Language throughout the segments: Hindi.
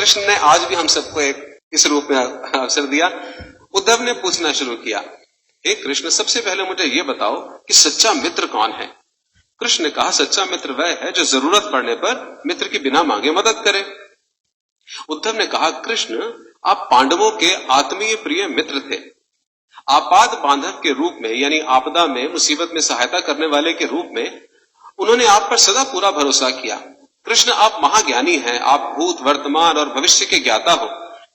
कृष्ण ने आज भी हम सबको एक इस रूप में अवसर दिया। उद्धव ने पूछना शुरू किया, हे कृष्ण, सबसे पहले मुझे ये बताओ कि सच्चा मित्र कौन है? कृष्ण ने कहा, सच्चा मित्र वह है जो जरूरत पड़ने पर मित्र की बिना मांगे मदद करे। उद्धव ने कहा, कृष्ण, आप पांडवों के आत्मीय प्रिय मित्र थे। आपात बांधव के रूप में, यानी आपदा में, मुसीबत में सहायता करने वाले के रूप में उन्होंने आप पर सदा पूरा भरोसा किया। कृष्ण, आप महाज्ञानी हैं, आप भूत, वर्तमान और भविष्य के ज्ञाता हो,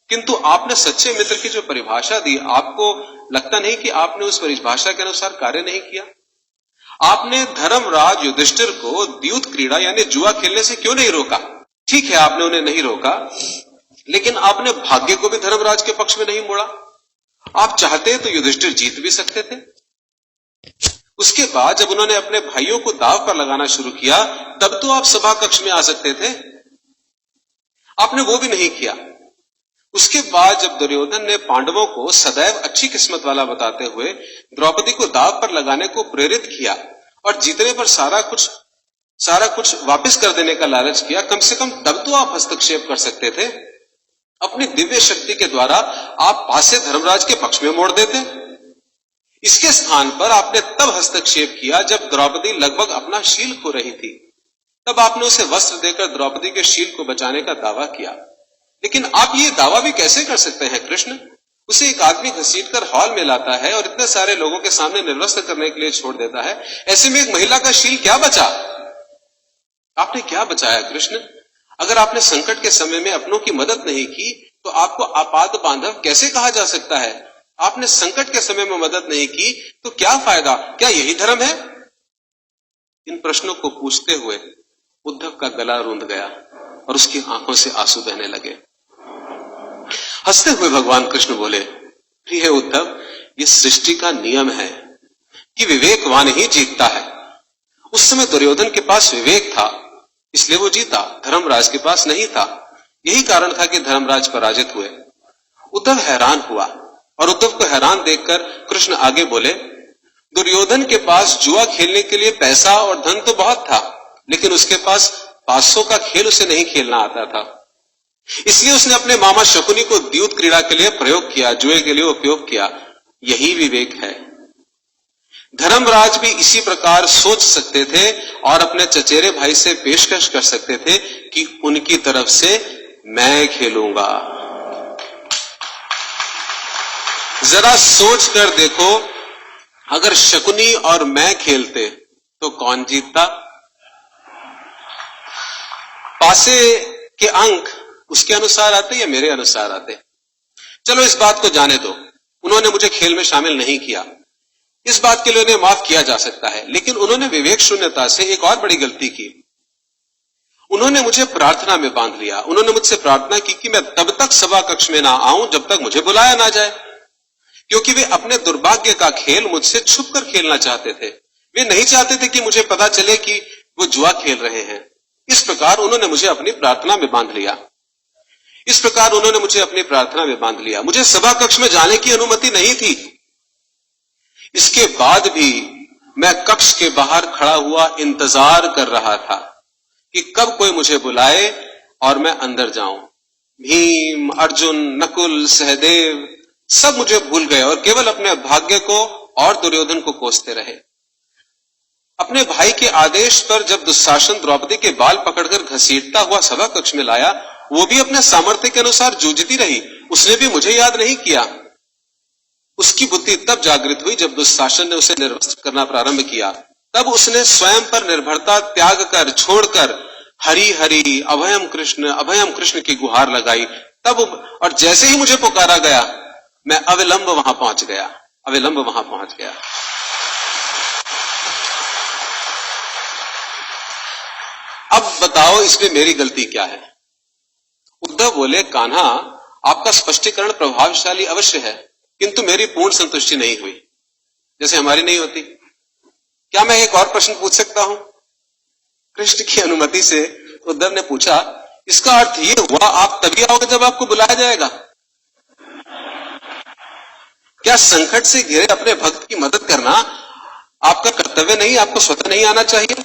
किंतु आपने सच्चे मित्र की जो परिभाषा दी, आपको लगता नहीं कि आपने उस परिभाषा के अनुसार कार्य नहीं किया? आपने धर्मराज युधिष्ठिर को द्यूत क्रीड़ा यानी जुआ खेलने से क्यों नहीं रोका? ठीक है, आपने उन्हें नहीं रोका, लेकिन आपने भाग्य को भी धर्मराज के पक्ष में नहीं मोड़ा। आप चाहते तो युधिष्ठिर जीत भी सकते थे। उसके बाद जब उन्होंने अपने भाइयों को दांव पर लगाना शुरू किया, तब तो आप सभा कक्ष में आ सकते थे। आपने वो भी नहीं किया। उसके बाद जब दुर्योधन ने पांडवों को सदैव अच्छी किस्मत वाला बताते हुए द्रौपदी को दांव पर लगाने को प्रेरित किया और जीतने पर सारा कुछ वापस कर देने का लालच किया, कम से कम तब तो आप हस्तक्षेप कर सकते थे। अपनी दिव्य शक्ति के द्वारा आप पासे धर्मराज के पक्ष में मोड़ देते। इसके स्थान पर आपने तब हस्तक्षेप किया जब द्रौपदी लगभग अपना शील खो रही थी। तब आपने उसे वस्त्र देकर द्रौपदी के शील को बचाने का दावा किया। लेकिन आप ये दावा भी कैसे कर सकते हैं कृष्ण? उसे एक आदमी घसीटकर हॉल में लाता है और इतने सारे लोगों के सामने निर्वस्त्र करने के लिए छोड़ देता है। ऐसे में एक महिला का शील क्या बचा? आपने क्या बचाया कृष्ण? अगर आपने संकट के समय में अपनों की मदद नहीं की तो आपको आपात बांधव कैसे कहा जा सकता है? आपने संकट के समय में मदद नहीं की तो क्या फायदा? क्या यही धर्म है? इन प्रश्नों को पूछते हुए उद्धव का गला रूंध गया और उसकी आंखों से आंसू बहने लगे। हंसते हुए भगवान कृष्ण बोले, प्रिय उद्धव, ये सृष्टि का नियम है कि विवेकवान ही जीतता है। उस समय दुर्योधन के पास विवेक था, इसलिए वो जीता, धर्मराज के पास नहीं था। यही कारण था कि धर्मराज पराजित हुए। उद्धव हैरान हुआ और उद्धव को हैरान देखकर कृष्ण आगे बोले, दुर्योधन के पास जुआ खेलने के लिए पैसा और धन तो बहुत था, लेकिन उसके पास 500 का खेल उसे नहीं खेलना आता था। इसलिए उसने अपने मामा शकुनी को द्यूत क्रीड़ा के लिए प्रयोग किया, जुए के लिए उपयोग किया। यही विवेक है। धर्मराज भी इसी प्रकार सोच सकते थे और अपने चचेरे भाई से पेशकश कर सकते थे कि उनकी तरफ से मैं खेलूंगा। जरा सोच कर देखो, अगर शकुनी और मैं खेलते तो कौन जीतता? पासे के अंक उसके अनुसार आते या मेरे अनुसार आते? चलो इस बात को जाने दो, उन्होंने मुझे खेल में शामिल नहीं किया, इस बात के लिए उन्हें माफ किया जा सकता है। लेकिन उन्होंने विवेक शून्यता से एक और बड़ी गलती की। उन्होंने मुझे प्रार्थना में बांध लिया। उन्होंने मुझसे प्रार्थना की कि मैं तब तक सभा कक्ष में ना आऊं जब तक मुझे बुलाया ना जाए, क्योंकि वे अपने दुर्भाग्य का खेल मुझसे छुप कर खेलना चाहते थे। वे नहीं चाहते थे कि मुझे पता चले कि वो जुआ खेल रहे हैं। इस प्रकार उन्होंने मुझे अपनी प्रार्थना में बांध लिया। मुझे सभा कक्ष में जाने की अनुमति नहीं थी। इसके बाद भी मैं कक्ष के बाहर खड़ा हुआ इंतजार कर रहा था कि कब कोई मुझे बुलाए और मैं अंदर जाऊं। भीम, अर्जुन, नकुल, सहदेव सब मुझे भूल गए और केवल अपने भाग्य को और दुर्योधन को कोसते रहे। अपने भाई के आदेश पर जब दुशासन द्रौपदी के बाल पकड़कर घसीटता हुआ सभा कक्ष में लाया, वो भी अपने सामर्थ्य के अनुसार जूझती रही। उसने भी मुझे याद नहीं किया। उसकी बुद्धि तब जागृत हुई जब दुशासन ने उसे निर्वस्त्र करना प्रारंभ किया। तब उसने स्वयं पर निर्भरता त्याग कर, छोड़कर हरि हरि अभयम कृष्ण की गुहार लगाई। तब और जैसे ही मुझे पुकारा गया, मैं अविलंब वहां पहुंच गया। अब बताओ इसमें मेरी गलती क्या है? उद्धव बोले, कान्हा, आपका स्पष्टीकरण प्रभावशाली अवश्य है, किंतु मेरी पूर्ण संतुष्टि नहीं हुई, जैसे हमारी नहीं होती। क्या मैं एक और प्रश्न पूछ सकता हूं? कृष्ण की अनुमति से उद्धव ने पूछा, इसका अर्थ ये हुआ आप तभी आओगे जब आपको बुलाया जाएगा? क्या संकट से घिरे अपने भक्त की मदद करना आपका कर्तव्य नहीं, आपको स्वतः नहीं आना चाहिए?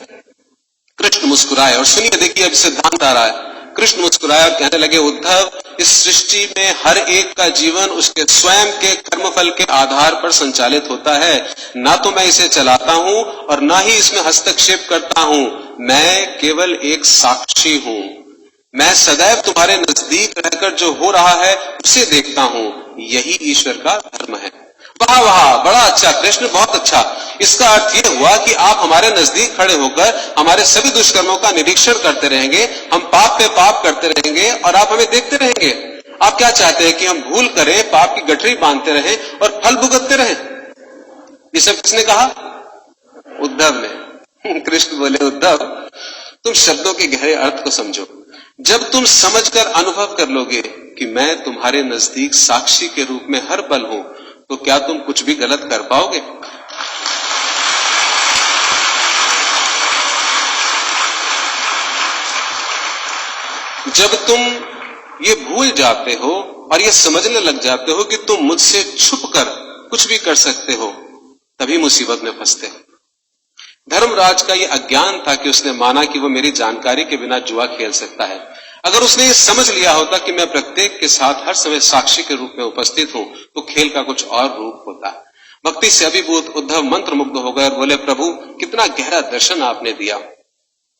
कृष्ण मुस्कुराए और सुनिए, देखिए अब सिद्धांत आ रहा है। कृष्ण मुस्कुराए और कहने लगे, उद्धव, इस सृष्टि में हर एक का जीवन उसके स्वयं के कर्मफल के आधार पर संचालित होता है। ना तो मैं इसे चलाता हूं और ना ही इसमें हस्तक्षेप करता हूं। मैं केवल एक साक्षी हूं। मैं सदैव तुम्हारे नजदीक रहकर जो हो रहा है उसे देखता हूं। यही ईश्वर का धर्म है। वाह वाह, बड़ा अच्छा कृष्ण, बहुत अच्छा। इसका अर्थ यह हुआ कि आप हमारे नजदीक खड़े होकर हमारे सभी दुष्कर्मों का निरीक्षण करते रहेंगे, हम पाप पे पाप करते रहेंगे और आप हमें देखते रहेंगे। आप क्या चाहते हैं कि हम भूल करें, पाप की गठरी बांधते रहें और फल भुगतते रहें? ये सब किसने कहा? उद्धव ने। कृष्ण बोले, उद्धव, तुम शब्दों के गहरे अर्थ को समझो। जब तुम समझकर अनुभव कर लोगे कि मैं तुम्हारे नजदीक साक्षी के रूप में हर पल हूं, तो क्या तुम कुछ भी गलत कर पाओगे? जब तुम ये भूल जाते हो और ये समझने लग जाते हो कि तुम मुझसे छुपकर कुछ भी कर सकते हो, तभी मुसीबत में फंसते हो। धर्मराज का ये अज्ञान था कि उसने माना कि वो मेरी जानकारी के बिना जुआ खेल सकता है। अगर उसने ये समझ लिया होता कि मैं प्रत्येक के साथ हर समय साक्षी के रूप में उपस्थित हूं, तो खेल का कुछ और रूप होता। भक्ति से अभिभूत उद्धव मंत्र मुग्ध हो गए और बोले, प्रभु, कितना गहरा दर्शन आपने दिया,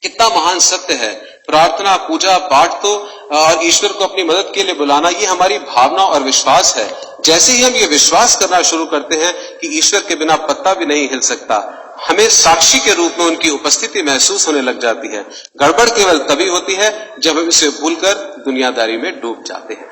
कितना महान सत्य है। प्रार्थना, पूजा पाठ तो और ईश्वर को अपनी मदद के लिए बुलाना, ये हमारी भावना और विश्वास है। जैसे ही हम ये विश्वास करना शुरू करते हैं कि ईश्वर के बिना पत्ता भी नहीं हिल सकता, हमें साक्षी के रूप में उनकी उपस्थिति महसूस होने लग जाती है। गड़बड़ केवल तभी होती है जब हम इसे भूलकर दुनियादारी में डूब जाते हैं।